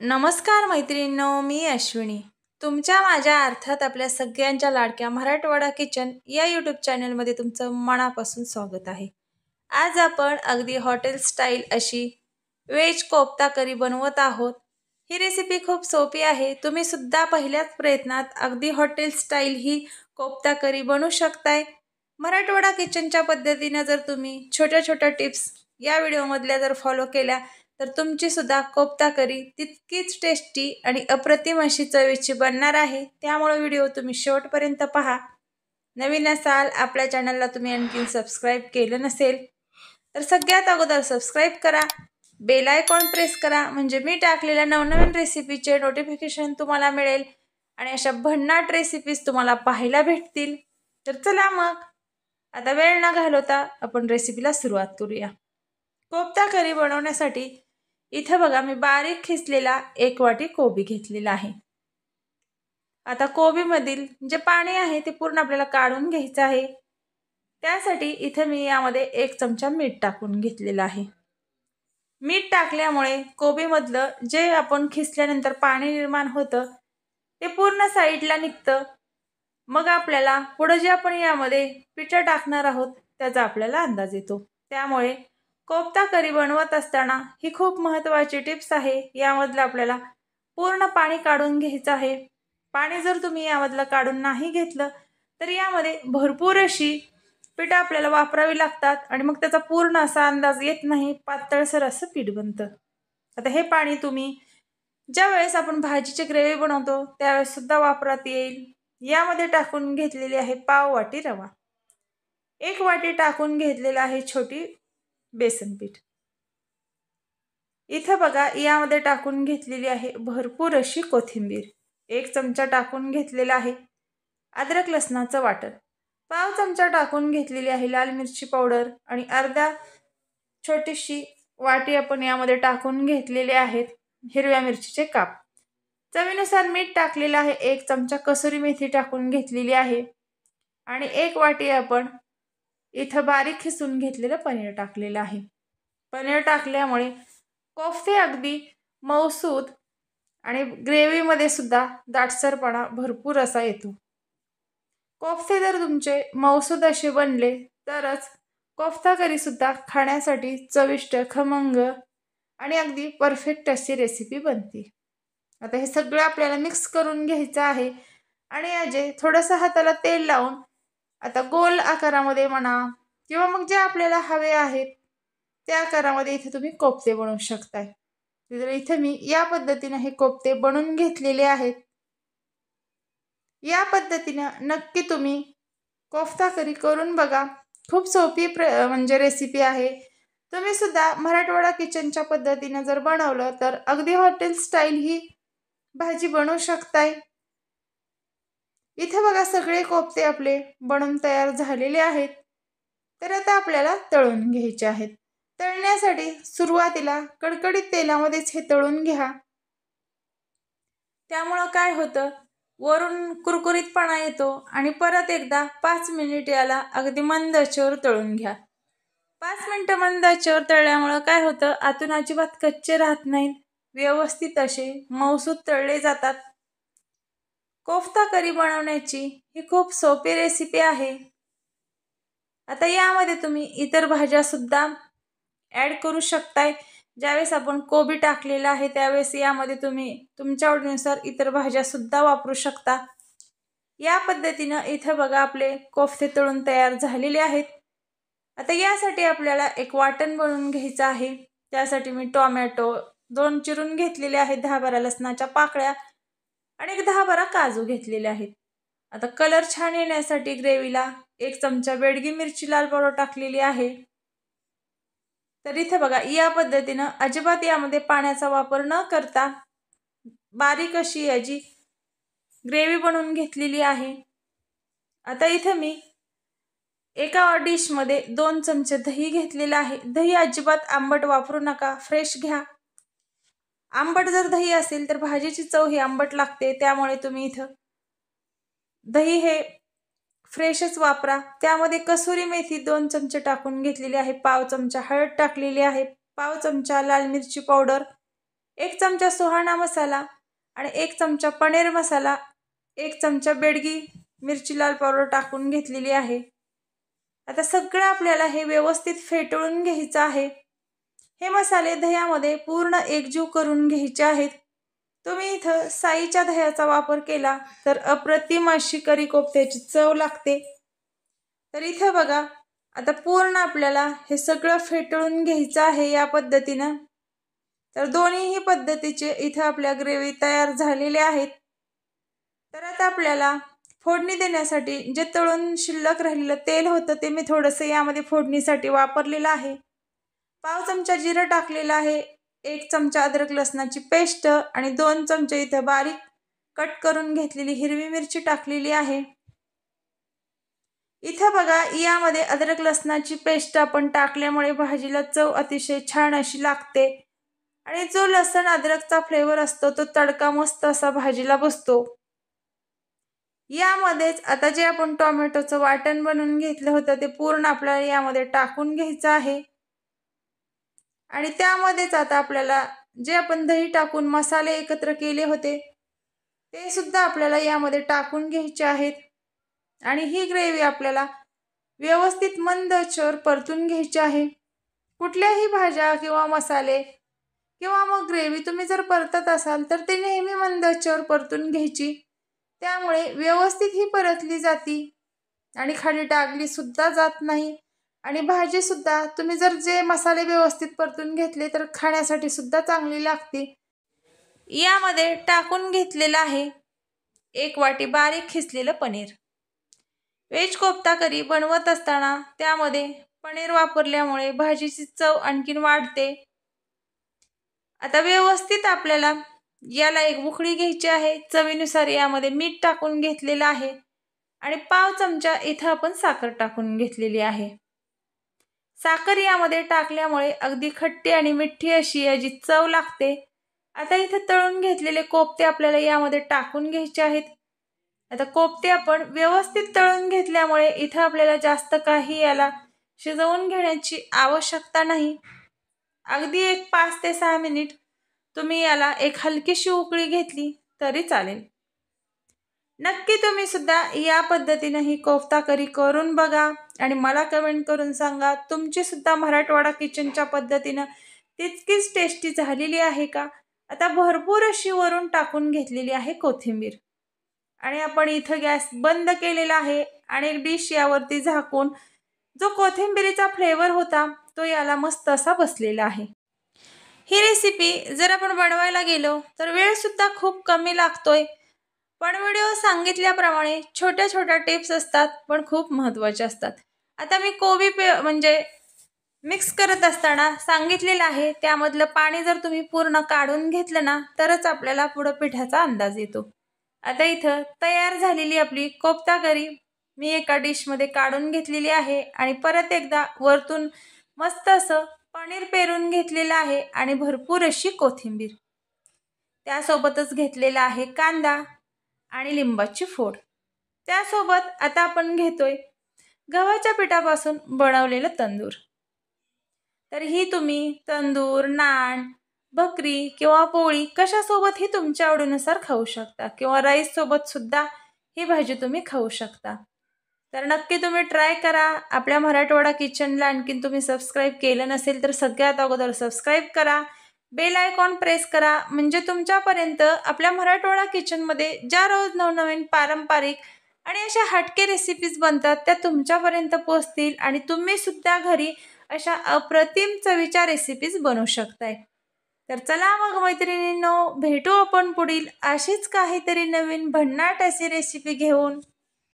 नमस्कार मैत्रिणींनो, मी अश्विनी. तुमच्या माझ्या अर्थात आपल्या सगळ्यांच्या लाडक्या मराठवाडा किचन या यूट्यूब चॅनलमध्ये तुमचं मनापासून स्वागत आहे. आज आपण अगदी हॉटेल स्टाईल अशी व्हेज कोफ्ता करी बनवत आहोत. ही रेसिपी खूप सोपी आहे. तुम्ही सुद्धा पहिल्याच प्रयत्नात अगदी हॉटेल स्टाईल ही कोफ्ता करी बनवू शकताय. मराठवाडा किचनच्या पद्धतीने जर तुम्ही छोट्या छोट्या टिप्स या व्हिडिओमधल्या जर फॉलो केल्या तर तुमची सुद्धा कोफ्ता करी तितकीच टेस्टी आणि अप्रतिम अशी चवीची बनणार आहे. त्यामुळे व्हिडिओ तुम्ही शेवटपर्यंत पहा. नवीन असाल, आपल्या चॅनलला तुम्ही आणखीन सबस्क्राईब केलं नसेल तर सगळ्यात अगोदर सबस्क्राईब करा, बेल आयकॉन प्रेस करा, म्हणजे मी टाकलेल्या नवनवीन रेसिपीचे नोटिफिकेशन तुम्हाला मिळेल आणि अशा भन्नाट रेसिपीज तुम्हाला पाहायला भेटतील. तर चला मग आता वेळ न घालवता आपण रेसिपीला सुरुवात करूया. कोफ्ता करी बनवण्यासाठी इथं बघा मी बारीक खिसलेला 1 वाटी कोबी घेतलेला आहे. आता कोबीमधील जे पाणी आहे ते पूर्ण आपल्याला काढून घ्यायचं आहे. त्यासाठी इथं मी यामध्ये 1 चमचा मीठ टाकून घेतलेलं आहे. मीठ टाकल्यामुळे कोबीमधलं जे आपण खिसल्यानंतर पाणी निर्माण होतं ते पूर्ण साईडला निघतं. मग आपल्याला पुढे जे आपण यामध्ये पिठं टाकणार आहोत त्याचा आपल्याला अंदाज येतो. त्यामुळे कोफ्ता करी बनवत असताना ही खूप महत्त्वाची टिप्स आहे. यामधलं आपल्याला पूर्ण पाणी काढून घ्यायचं आहे. पाणी जर तुम्ही यामधलं काढून नाही घेतलं तर यामध्ये भरपूर अशी पिठं आपल्याला वापरावी लागतात आणि मग त्याचा पूर्ण असा अंदाज येत नाही, पातळसर असं पीठ बनतं. आता हे पाणी तुम्ही ज्या वेळेस आपण भाजीची ग्रेव्ही बनवतो त्यावेळेस सुद्धा वापरात येईल. यामध्ये टाकून घेतलेली आहे पाव वाटी रवा, 1 वाटी टाकून घेतलेला आहे छोटी बेसन पीठ. इथं बघा यामध्ये टाकून घेतलेली आहे भरपूर अशी कोथिंबीर, 1 चमचा टाकून घेतलेला आहे अद्रक लसणाचं वाटण, पाव चमचा टाकून घेतलेली आहे लाल मिरची पावडर आणि अर्धा छोटीशी वाटी आपण यामध्ये टाकून घेतलेले आहेत हिरव्या मिरचीचे काप. चवीनुसार मीठ टाकलेलं आहे, 1 चमचा कसुरी मेथी टाकून घेतलेली आहे आणि 1 वाटी आपण इथं बारीक खिसून घेतलेलं पनीर टाकलेलं आहे. पनीर टाकल्यामुळे कोफ्ते अगदी मऊसूत आणि ग्रेव्हीमध्ये सुद्धा दाटसरपणा भरपूर असा येतो. कोफ्ते जर तुमचे मऊसूत असे बनले तरच कोफ्ता करी सुद्धा खाण्यासाठी चविष्ट, खमंग आणि अगदी परफेक्ट अशी रेसिपी बनते. आता हे सगळं आपल्याला मिक्स करून घ्यायचं आहे आणि याचे थोडंसं हाताला तेल लावून आता गोल आकारामध्ये म्हणा किंवा मग जे आपल्याला हवे आहेत त्या आकारामध्ये इथे तुम्ही कोफ्ते बनवू शकताय. तर इथे मी या पद्धतीने हे कोफ्ते बनवून घेतलेले आहेत. या पद्धतीने नक्की तुम्ही कोफ्ता करी करून बघा. खूप सोपी म्हणजे रेसिपी आहे. तुम्ही सुद्धा मराठवाडा किचनच्या पद्धतीने जर बनवलं तर अगदी हॉटेल स्टाईल ही भाजी बनवू शकताय. इथे बघा सगळे कोफ्ते आपले बनवून तयार झालेले आहेत. तर आता आपल्याला तळून घ्यायचे आहेत. तळण्यासाठी सुरुवातीला कडकडीत तेलामध्येच हे तळून घ्या. त्यामुळं काय होतं, वरून कुरकुरीतपणा येतो आणि परत एकदा 5 मिनिट याला अगदी मंद आचेवर तळून घ्या. 5 मिनिटं मंद आचेवर तळल्यामुळं काय होतं, आतून अजिबात कच्चे राहत नाहीत, व्यवस्थित असे मऊसूत तळले जातात. कोफ्ता करी बनवण्याची ही खूप सोपी रेसिपी आहे. आता यामध्ये तुम्ही इतर भाज्या सुद्धा ॲड करू शकताय. ज्यावेळेस आपण कोबी टाकलेला आहे त्यावेळेस यामध्ये तुम्ही तुमच्या आवडीनुसार इतर भाज्या सुद्धा वापरू शकता. या पद्धतीनं इथं बघा आपले कोफ्ते तळून तयार झालेले आहेत. आता यासाठी आपल्याला एक वाटण बनवून घ्यायचं आहे. त्यासाठी मी टोमॅटो 2 चिरून घेतलेले आहेत, 10-12 लसणाच्या पाकळ्या आणि एक 10-12 काजू घेतलेले आहेत. आता कलर छान येण्यासाठी ग्रेव्हीला 1 चमचा बेडगी मिरची लाल पावडर टाकलेली आहे. तर इथे बघा या पद्धतीनं अजिबात यामध्ये पाण्याचा वापर न करता बारीक अशी याची ग्रेव्ही बनवून घेतलेली आहे. आता इथे मी एका डिशमध्ये 2 चमचे दही घेतलेलं आहे. दही अजिबात आंबट वापरू नका, फ्रेश घ्या. आंबट जर दही असेल तर भाजीची चव ही आंबट लागते. त्यामुळे तुम्ही इथं दही हे फ्रेशच वापरा. त्यामध्ये कसुरी मेथी 2 चमचे टाकून घेतलेली आहे, पाव चमचा हळद टाकलेली आहे, पाव चमचा लाल मिरची पावडर, 1 चमचा सुहाणा मसाला आणि 1 चमचा पनीर मसाला, 1 चमचा बेडगी मिरची लाल पावडर टाकून घेतलेली आहे. आता सगळं आपल्याला हे व्यवस्थित फेटळून घ्यायचं आहे. हे मसाले दह्यामध्ये पूर्ण एकजीव करून घ्यायचे आहेत. तुम्ही इथं साईच्या दह्याचा वापर केला तर अप्रतिम अशी करी कोफ्त्याची चव लागते. तर इथे बघा, आता पूर्ण आपल्याला हे सगळं फेटळून घ्यायचं आहे या पद्धतीनं. तर दोन्हीही पद्धतीचे इथे आपल्या ग्रेव्ही तयार झालेले आहेत. तर आता आपल्याला फोडणी देण्यासाठी जे तळून शिल्लक राहिलेलं तेल होतं ते मी थोडंसं यामध्ये फोडणीसाठी वापरलेलं आहे. पाव चमचा जिरं टाकलेलं आहे, 1 चमचा अद्रक लसणाची पेस्ट आणि 2 चमचे इथं बारीक कट करून घेतलेली हिरवी मिरची टाकलेली आहे. इथं बघा, यामध्ये अद्रक लसणाची पेस्ट आपण टाकल्यामुळे भाजीला चव अतिशय छान अशी लागते आणि जो लसण अद्रकचा फ्लेवर असतो तो तडका मस्त असा भाजीला बसतो. यामध्येच आता जे आपण टोमॅटोचं वाटण बनवून घेतलं होतं ते पूर्ण आपल्याला यामध्ये टाकून घ्यायचं आहे आणि त्यामध्येच आता आपल्याला जे आपण दही टाकून मसाले एकत्र केले होते ते सुद्धा आपल्याला यामध्ये टाकून घ्यायचे आहेत आणि ही ग्रेव्ही आपल्याला व्यवस्थित मंद आचेवर परतून घ्यायची आहे. कुठल्याही भाज्या किंवा मसाले किंवा मग ग्रेव्ही तुम्ही जर परतत असाल तर ते नेहमी मंद आचेवर परतून घ्यायची. त्यामुळे व्यवस्थित ही परतली जाती आणि खाली डागली सुद्धा जात नाही आणि भाजी सुद्धा तुम्ही जर जे मसाले व्यवस्थित परतून घेतले तर खाण्यासाठी सुद्धा चांगली लागते. यामध्ये टाकून घेतलेलं आहे 1 वाटी बारीक खिसलेलं पनीर. व्हेज कोफ्ता करी बनवत असताना त्यामध्ये पनीर वापरल्यामुळे भाजीची चव आणखीन वाढते. आता व्यवस्थित आपल्याला याला एक उकळी घ्यायची आहे. चवीनुसार यामध्ये मीठ टाकून घेतलेलं आहे आणि पाव चमचा इथं आपण साखर टाकून घेतलेली आहे. साखर यामध्ये टाकल्यामुळे अगदी खट्टी आणि मिठी अशी याची चव लागते. आता इथं तळून घेतलेले कोफ्ते आपल्याला यामध्ये टाकून घ्यायचे आहेत. आता कोफ्ते आपण व्यवस्थित तळून घेतल्यामुळे इथं आपल्याला जास्त काही याला शिजवून घेण्याची आवश्यकता नाही. अगदी एक 5 ते 6 मिनिट तुम्ही याला एक हलकीशी उकळी घेतली तरी चालेल. नक्की तुम्ही सुद्धा या पद्धतीने ही कोफ्ता करी करून बघा आणि मला कमेंट करून सांगा तुमची सुद्धा मराठवाडा किचनच्या पद्धतीने तितकीच टेस्टी झालेली आहे का. आता भरपूर अशी वरून टाकून घेतलेली आहे कोथिंबीर आणि आपण इथं गॅस बंद केलेला आहे आणि एक डिश यावरती झाकून जो कोथिंबीरीचा फ्लेवर होता तो याला मस्त असा बसलेला आहे. ही रेसिपी जर आपण बनवायला गेलो तर वेळ सुद्धा खूप कमी लागतोय, पण व्हिडिओ सांगितल्याप्रमाणे छोट्या छोट्या टिप्स असतात पण खूप महत्त्वाच्या असतात. आता मी कोबी म्हणजे मिक्स करत असताना सांगितलेलं आहे त्यामधलं पाणी जर तुम्ही पूर्ण काढून घेतलं ना तरच आपल्याला पुढे पिठाचा अंदाज येतो. आता इथं तयार झालेली आपली कोफ्ता करी मी एका डिशमध्ये काढून घेतलेली आहे आणि परत एकदा वरतून मस्त असं पनीर पेरून घेतलेलं आहे आणि भरपूर अशी कोथिंबीर, त्यासोबतच घेतलेला आहे कांदा आणि लिंबाची फोड. त्यासोबत आता आपण घेतोय गव्हाच्या पिठापासून बनवलेलं तंदूर. तर ही तुम्ही तंदूर, नान, भाकरी किंवा पोळी कशासोबत ही तुमच्या आवडीनुसार खाऊ शकता किंवा राईस सोबत सुद्धा ही भाजी तुम्ही खाऊ शकता. तर नक्की तुम्ही ट्राय करा. आपल्या मराठवाडा किचनला आणखीन तुम्ही सबस्क्राईब केलं नसेल तर सगळ्यात अगोदर सबस्क्राईब करा, बेल आयकॉन प्रेस करा, म्हणजे तुमच्यापर्यंत आपल्या मराठवाडा किचनमध्ये ज्या रोज नवनवीन पारंपरिक आणि अशा हटके रेसिपीज बनतात त्या तुमच्यापर्यंत पोहोचतील आणि तुम्ही सुद्धा घरी अशा अप्रतिम चवीच्या रेसिपीज बनवू शकताय. तर चला मग मैत्रिणींनो, भेटू आपण पुढील अशीच काहीतरी नवीन भन्नाट अशी रेसिपी घेऊन.